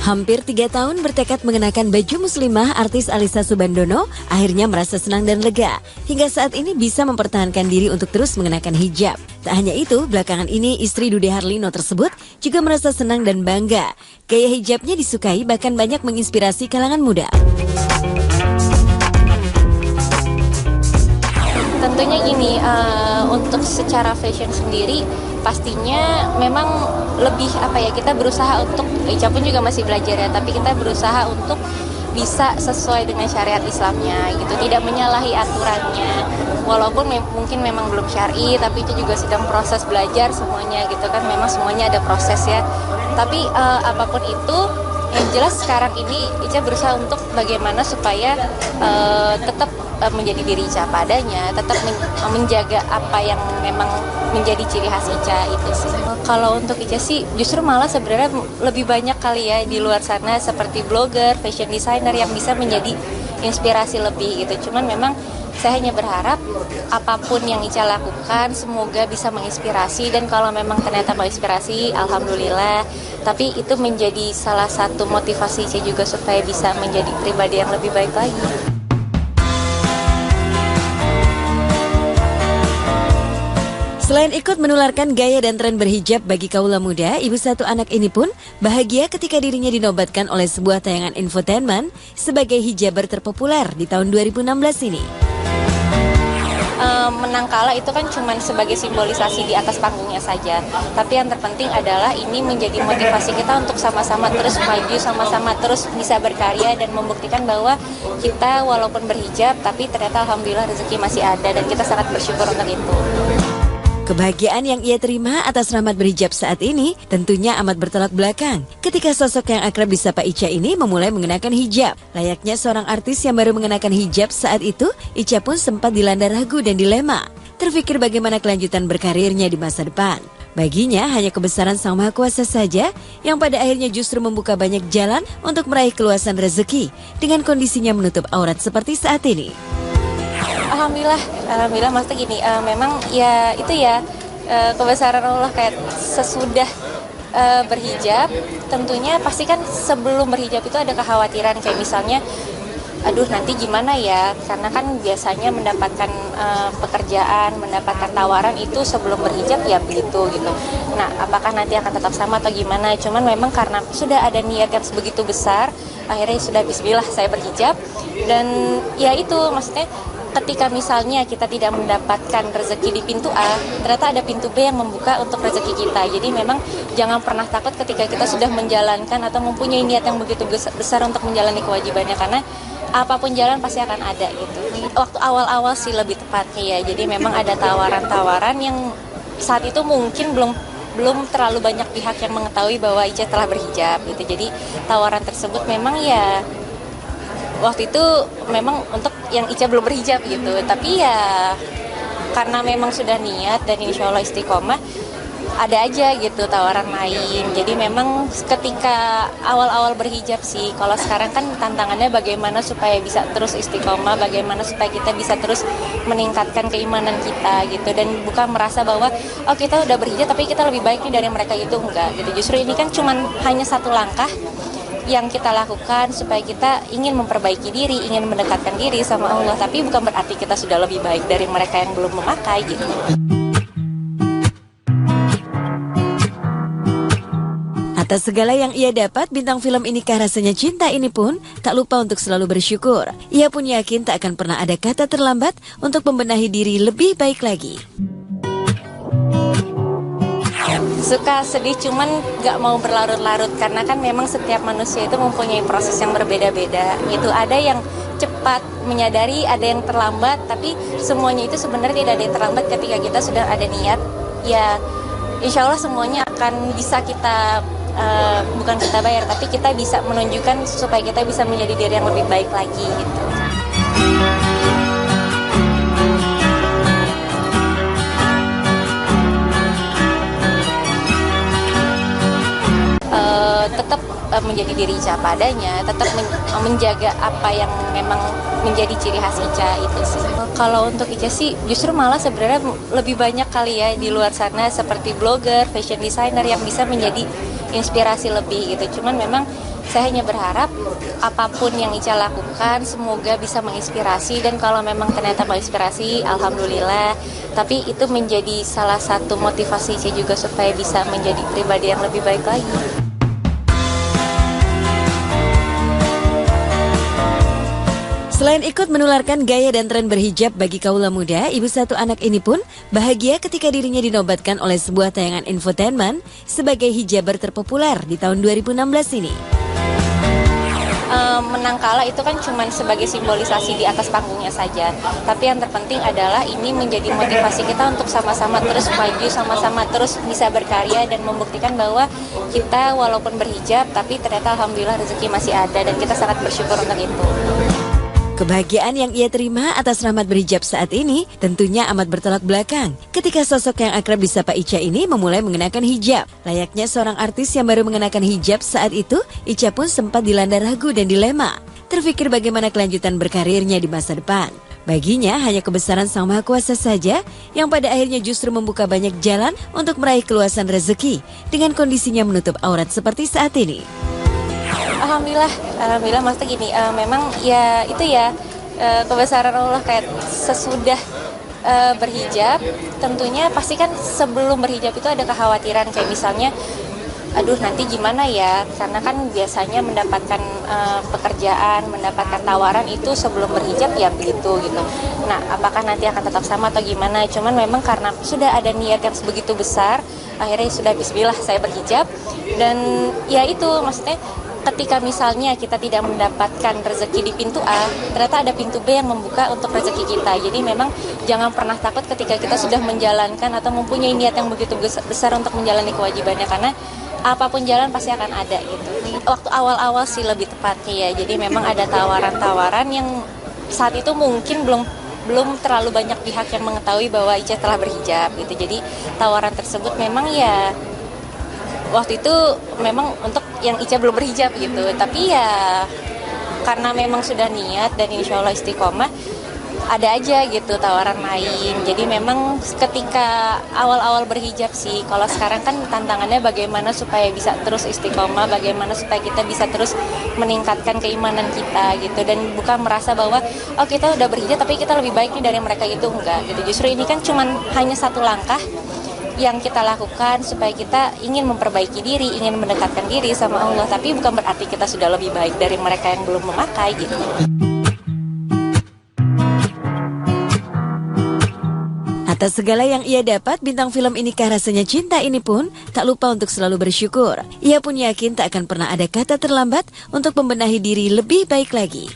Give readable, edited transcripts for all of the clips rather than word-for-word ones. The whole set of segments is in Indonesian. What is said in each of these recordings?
Hampir 3 tahun bertekad mengenakan baju muslimah, artis Alyssa Soebandono akhirnya merasa senang dan lega. Hingga saat ini bisa mempertahankan diri untuk terus mengenakan hijab. Tak hanya itu, belakangan ini istri Dude Harlino tersebut juga merasa senang dan bangga. Gaya hijabnya disukai, bahkan banyak menginspirasi kalangan muda. Tentunya gini, untuk secara fashion sendiri pastinya memang lebih kita berusaha untuk, Ica pun juga masih belajar ya, tapi kita berusaha untuk bisa sesuai dengan syariat Islamnya gitu, tidak menyalahi aturannya. Walaupun mungkin memang belum syar'i, tapi itu juga sedang proses belajar semuanya gitu kan, memang semuanya ada proses ya. Tapi apapun itu, yang jelas sekarang ini Ica berusaha untuk bagaimana supaya tetap menjadi diri Ica padanya, tetap menjaga apa yang memang menjadi ciri khas Ica itu sih. Kalau untuk Ica sih justru malah sebenarnya lebih banyak kali ya di luar sana seperti blogger, fashion designer yang bisa menjadi inspirasi lebih gitu. Cuman memang saya hanya berharap apapun yang Ica lakukan semoga bisa menginspirasi, dan kalau memang ternyata menginspirasi alhamdulillah, tapi itu menjadi salah satu motivasi Ica juga supaya bisa menjadi pribadi yang lebih baik lagi. Selain ikut menularkan gaya dan tren berhijab bagi kaula muda, ibu satu anak ini pun bahagia ketika dirinya dinobatkan oleh sebuah tayangan infotainment sebagai hijaber terpopuler di tahun 2016 ini. Menang kalah itu kan cuma sebagai simbolisasi di atas panggungnya saja. Tapi yang terpenting adalah ini menjadi motivasi kita untuk sama-sama terus maju, sama-sama terus bisa berkarya dan membuktikan bahwa kita walaupun berhijab, tapi ternyata alhamdulillah rezeki masih ada dan kita sangat bersyukur untuk itu. Kebahagiaan yang ia terima atas rahmat berhijab saat ini tentunya amat bertolak belakang ketika sosok yang akrab disapa Ica ini memulai mengenakan hijab. Layaknya seorang artis yang baru mengenakan hijab saat itu, Ica pun sempat dilanda ragu dan dilema. Terfikir bagaimana kelanjutan berkarirnya di masa depan. Baginya hanya kebesaran Sang Maha Kuasa saja yang pada akhirnya justru membuka banyak jalan untuk meraih keluasan rezeki dengan kondisinya menutup aurat seperti saat ini. Alhamdulillah maksudnya gini, memang ya itu ya kebesaran Allah kayak sesudah berhijab, tentunya pasti kan sebelum berhijab itu ada kekhawatiran kayak misalnya, aduh nanti gimana ya, karena kan biasanya mendapatkan pekerjaan, mendapatkan tawaran itu sebelum berhijab ya begitu gitu. Nah apakah nanti akan tetap sama atau gimana, cuman memang karena sudah ada niat yang sebegitu besar, akhirnya sudah bismillah saya berhijab. Dan ya itu maksudnya ketika misalnya kita tidak mendapatkan rezeki di pintu A, ternyata ada pintu B yang membuka untuk rezeki kita. Jadi memang jangan pernah takut ketika kita sudah menjalankan atau mempunyai niat yang begitu besar untuk menjalani kewajibannya, karena apapun jalan pasti akan ada gitu. Waktu awal-awal sih lebih tepatnya ya, jadi memang ada tawaran-tawaran yang saat itu mungkin belum terlalu banyak pihak yang mengetahui bahwa Ica telah berhijab gitu. Jadi tawaran tersebut memang ya waktu itu memang untuk yang Ica belum berhijab gitu, tapi ya karena memang sudah niat dan insya Allah istiqomah, ada aja gitu tawaran lain. Jadi memang ketika awal-awal berhijab sih, kalau sekarang kan tantangannya bagaimana supaya bisa terus istiqomah, bagaimana supaya kita bisa terus meningkatkan keimanan kita gitu, dan bukan merasa bahwa oh kita udah berhijab tapi kita lebih baik nih dari mereka, itu enggak gitu. Justru ini kan cuman hanya satu langkah yang kita lakukan supaya kita ingin memperbaiki diri, ingin mendekatkan diri sama Allah, tapi bukan berarti kita sudah lebih baik dari mereka yang belum memakai gitu. Atas segala yang ia dapat, bintang film Inikah Rasanya Cinta ini pun tak lupa untuk selalu bersyukur. Ia pun yakin tak akan pernah ada kata terlambat untuk membenahi diri lebih baik lagi. Suka sedih, cuman gak mau berlarut-larut, karena kan memang setiap manusia itu mempunyai proses yang berbeda-beda gitu. Ada yang cepat menyadari, ada yang terlambat, tapi semuanya itu sebenarnya tidak ada yang terlambat ketika kita sudah ada niat. Ya insya Allah semuanya akan bisa kita bukan kita bayar, tapi kita bisa menunjukkan supaya kita bisa menjadi diri yang lebih baik lagi gitu. Tetap menjadi menjadi diri Ica apa adanya, tetap menjaga apa yang memang menjadi ciri khas Ica itu sih. Kalau untuk Ica sih justru malah sebenarnya lebih banyak kali ya di luar sana seperti blogger, fashion designer yang bisa menjadi inspirasi lebih gitu. Cuman memang saya hanya berharap apapun yang Ica lakukan semoga bisa menginspirasi, dan kalau memang ternyata menginspirasi alhamdulillah, tapi itu menjadi salah satu motivasi Ica juga supaya bisa menjadi pribadi yang lebih baik lagi. Selain ikut menularkan gaya dan tren berhijab bagi kaula muda, ibu satu anak ini pun bahagia ketika dirinya dinobatkan oleh sebuah tayangan infotainment sebagai hijaber terpopuler di tahun 2016 ini. Menang kalah itu kan cuma sebagai simbolisasi di atas panggungnya saja, tapi yang terpenting adalah ini menjadi motivasi kita untuk sama-sama terus maju, sama-sama terus bisa berkarya dan membuktikan bahwa kita walaupun berhijab tapi ternyata alhamdulillah rezeki masih ada, dan kita sangat bersyukur untuk itu. Kebahagiaan yang ia terima atas rahmat berhijab saat ini tentunya amat bertolak belakang ketika sosok yang akrab disapa Ica ini memulai mengenakan hijab. Layaknya seorang artis yang baru mengenakan hijab saat itu, Ica pun sempat dilanda ragu dan dilema. Terfikir bagaimana kelanjutan berkarirnya di masa depan. Baginya hanya kebesaran Sang Maha Kuasa saja yang pada akhirnya justru membuka banyak jalan untuk meraih keluasan rezeki dengan kondisinya menutup aurat seperti saat ini. Alhamdulillah maksudnya gini, memang ya itu ya kebesaran Allah kayak sesudah berhijab, tentunya pasti kan sebelum berhijab itu ada kekhawatiran kayak misalnya, aduh nanti gimana ya, karena kan biasanya mendapatkan pekerjaan, mendapatkan tawaran itu sebelum berhijab ya begitu gitu. Nah apakah nanti akan tetap sama atau gimana, cuman memang karena sudah ada niat yang sebegitu besar, akhirnya sudah bismillah saya berhijab, dan ya itu maksudnya ketika misalnya kita tidak mendapatkan rezeki di pintu A, ternyata ada pintu B yang membuka untuk rezeki kita. Jadi memang jangan pernah takut ketika kita sudah menjalankan atau mempunyai niat yang begitu besar untuk menjalani kewajibannya, karena apapun jalan pasti akan ada gitu. Waktu awal-awal sih lebih tepatnya ya, jadi memang ada tawaran-tawaran yang saat itu mungkin belum terlalu banyak pihak yang mengetahui bahwa Ica telah berhijab gitu. Jadi tawaran tersebut memang ya waktu itu memang untuk yang Ica belum berhijab gitu, tapi ya karena memang sudah niat dan insya Allah istiqomah, ada aja gitu tawaran lain. Jadi memang ketika awal-awal berhijab sih, kalau sekarang kan tantangannya bagaimana supaya bisa terus istiqomah, bagaimana supaya kita bisa terus meningkatkan keimanan kita gitu, dan bukan merasa bahwa oh kita udah berhijab tapi kita lebih baik nih dari mereka, itu enggak gitu. Justru ini kan cuman hanya satu langkah yang kita lakukan supaya kita ingin memperbaiki diri, ingin mendekatkan diri sama Allah, tapi bukan berarti kita sudah lebih baik dari mereka yang belum memakai gitu. Atas segala yang ia dapat, bintang film Inikah Rasanya Cinta ini pun tak lupa untuk selalu bersyukur. Ia pun yakin tak akan pernah ada kata terlambat untuk membenahi diri lebih baik lagi.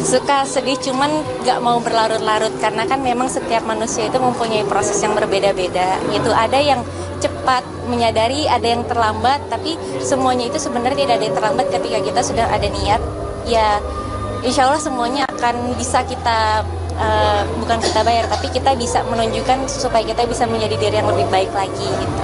Suka sedih, cuman gak mau berlarut-larut, karena kan memang setiap manusia itu mempunyai proses yang berbeda-beda gitu. Ada yang cepat menyadari, ada yang terlambat, tapi semuanya itu sebenarnya tidak ada yang terlambat ketika kita sudah ada niat. Ya insya Allah semuanya akan bisa kita bukan kita bayar, tapi kita bisa menunjukkan supaya kita bisa menjadi diri yang lebih baik lagi gitu.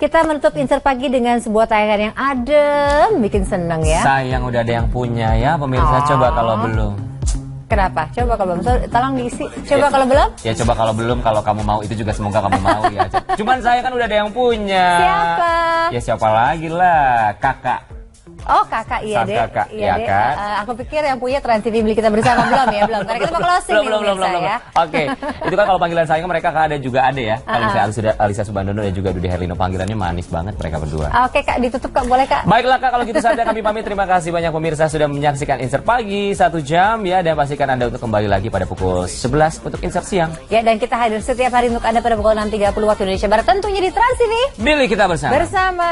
Kita menutup Insert Pagi dengan sebuah tayangan yang adem, bikin seneng ya. Sayang udah ada yang punya ya, pemirsa. Coba kalau belum. Kenapa? Coba kalau belum, tolong diisi. Coba kalau belum? Ya coba kalau belum, kalau kamu mau itu juga semoga kamu mau ya. Cuman saya kan udah ada yang punya. Siapa? Ya siapa lagi lah, kakak. Oh kakak, iya deh. Kakak, iya deh. kan? Aku pikir yang punya Trans TV beli kita bersama, belum ya, belum. Karena kita mau closing nih belum. ya. Oke, itu kan kalau panggilan sayang mereka kan ada juga ada ya. Kalau misalnya Alisa Subandono dan juga Dude Herlino, panggilannya manis banget mereka berdua. Oke kak, ditutup kak, boleh kak? Baiklah kak, kalau gitu saja kami pamit. Terima kasih banyak pemirsa sudah menyaksikan Insert Pagi 1 jam ya, dan pastikan Anda untuk kembali lagi pada pukul 11 untuk Insert Siang. Ya, dan kita hadir setiap hari untuk Anda pada pukul 6.30 waktu Indonesia Barat, tentunya di Trans TV. Milih kita bersama. Bersama.